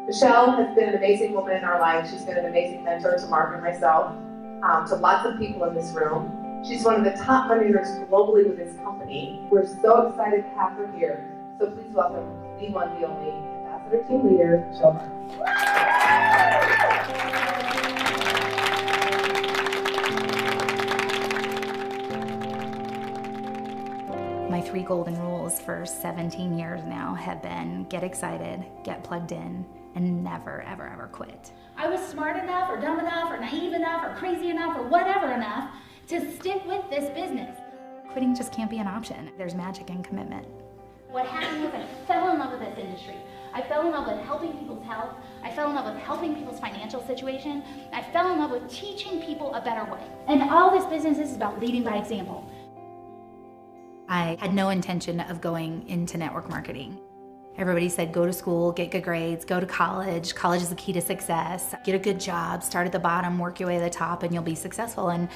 Michelle has been an amazing woman in our life. She's been an amazing mentor to Mark and myself, to lots of people in this room. She's one of the top money leaders globally with this company. We're so excited to have her here. So please welcome the one, the only Ambassador Team Leader, Michelle Mark. My 3 golden rules for 17 years now have been get excited, get plugged in, and never, ever, ever quit. I was smart enough or dumb enough or naive enough or crazy enough or whatever enough to stick with this business. Quitting just can't be an option. There's magic in commitment. What happened was I fell in love with this industry. I fell in love with helping people's health. I fell in love with helping people's financial situation. I fell in love with teaching people a better way. And all this business is about leading by example. I had no intention of going into network marketing. Everybody said go to school, get good grades, go to college. College is the key to success. Get a good job, start at the bottom, work your way to the top, and you'll be successful. And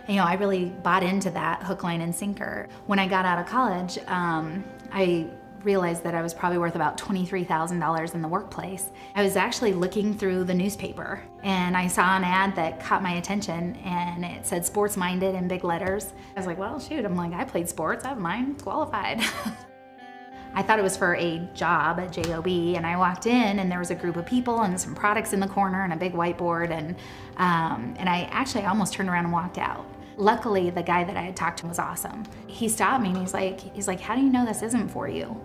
I really bought into that hook, line, and sinker. When I got out of college, I realized that I was probably worth about $23,000 in the workplace. I was actually looking through the newspaper and I saw an ad that caught my attention and it said sports minded in big letters. I was like, well, shoot, I played sports, I have mine qualified. I thought it was for a job at JOB, and I walked in and there was a group of people and some products in the corner and a big whiteboard, and I actually almost turned around and walked out. Luckily, the guy that I had talked to was awesome. He stopped me and he's like, how do you know this isn't for you?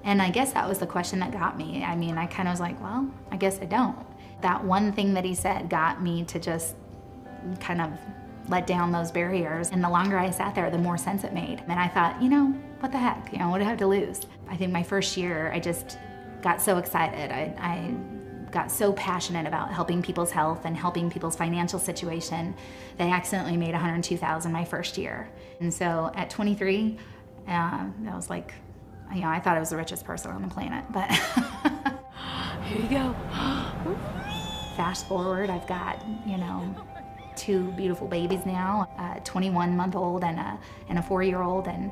And I guess that was the question that got me. I kind of was like, well, I guess I don't. That one thing that he said got me to just kind of let down those barriers. And the longer I sat there, the more sense it made. And I thought, what the heck? What do I have to lose? I think my first year, I just got so excited. I got so passionate about helping people's health and helping people's financial situation that I accidentally made $102,000 my first year. And so at 23, I was like, I thought I was the richest person on the planet, but here you go. Fast forward, I've got, 2 beautiful babies now, a 21-month-old and a 4-year-old, and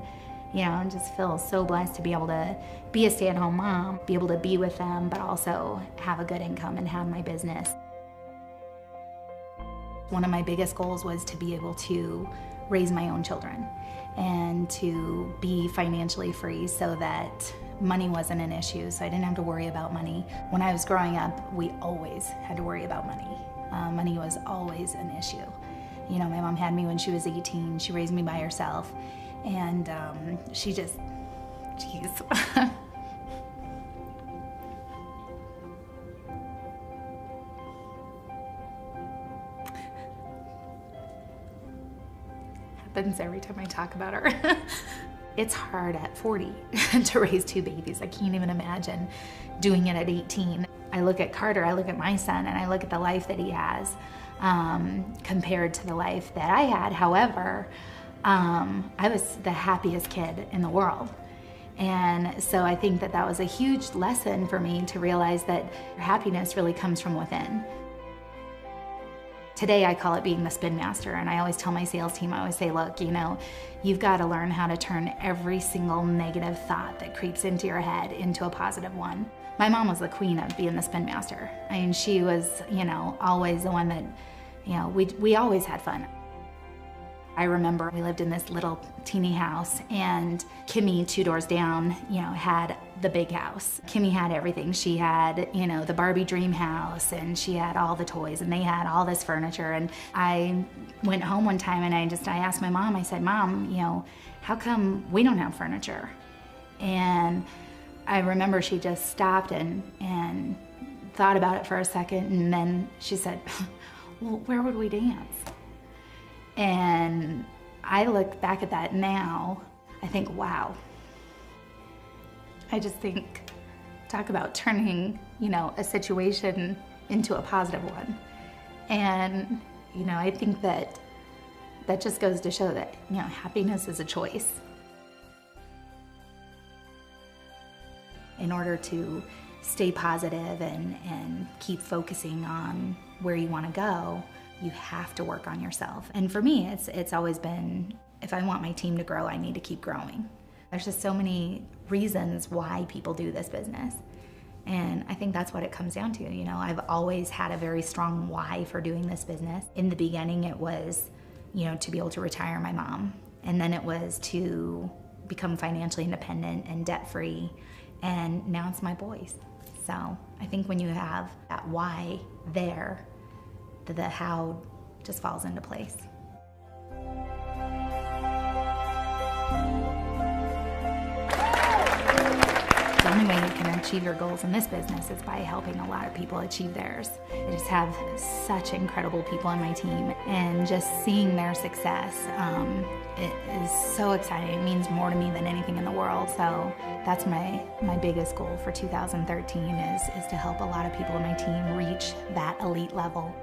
I just feel so blessed to be able to be a stay-at-home mom, be able to be with them, but also have a good income and have my business. One of my biggest goals was to be able to raise my own children and to be financially free so that money wasn't an issue, so I didn't have to worry about money. When I was growing up, we always had to worry about money. Money was always an issue. My mom had me when she was 18. She raised me by herself. And she just, geez. Happens every time I talk about her. It's hard at 40 to raise 2 babies. I can't even imagine doing it at 18. I look at Carter, I look at my son, and I look at the life that he has compared to the life that I had. However, I was the happiest kid in the world. And so I think that was a huge lesson for me to realize that happiness really comes from within. Today I call it being the spin master, and I always tell my sales team, I always say, look, you've got to learn how to turn every single negative thought that creeps into your head into a positive one. My mom was the queen of being the spin master. She was, always the one that, we always had fun. I remember we lived in this little teeny house, and Kimmy, 2 doors down, had the big house. Kimmy had everything. She had, the Barbie dream house, and she had all the toys, and they had all this furniture. And I went home one time and I asked my mom, I said, Mom, how come we don't have furniture? And I remember she just stopped and thought about it for a second, and then she said, well, where would we dance? And I look back at that now, I think, wow. I just think, talk about turning, a situation into a positive one. And, I think that just goes to show that, happiness is a choice. In order to stay positive and keep focusing on where you want to go, you have to work on yourself. And for me, it's always been, if I want my team to grow, I need to keep growing. There's just so many reasons why people do this business. And I think that's what it comes down to. You know, I've always had a very strong why for doing this business. In the beginning, it was, you know, to be able to retire my mom. And then it was to become financially independent and debt-free. And now it's my boys. So I think when you have that why there, the how just falls into place. The only way you can achieve your goals in this business is by helping a lot of people achieve theirs. I just have such incredible people on my team, and just seeing their success, it is so exciting. It means more to me than anything in the world. So that's my biggest goal for 2013 is to help a lot of people on my team reach that elite level.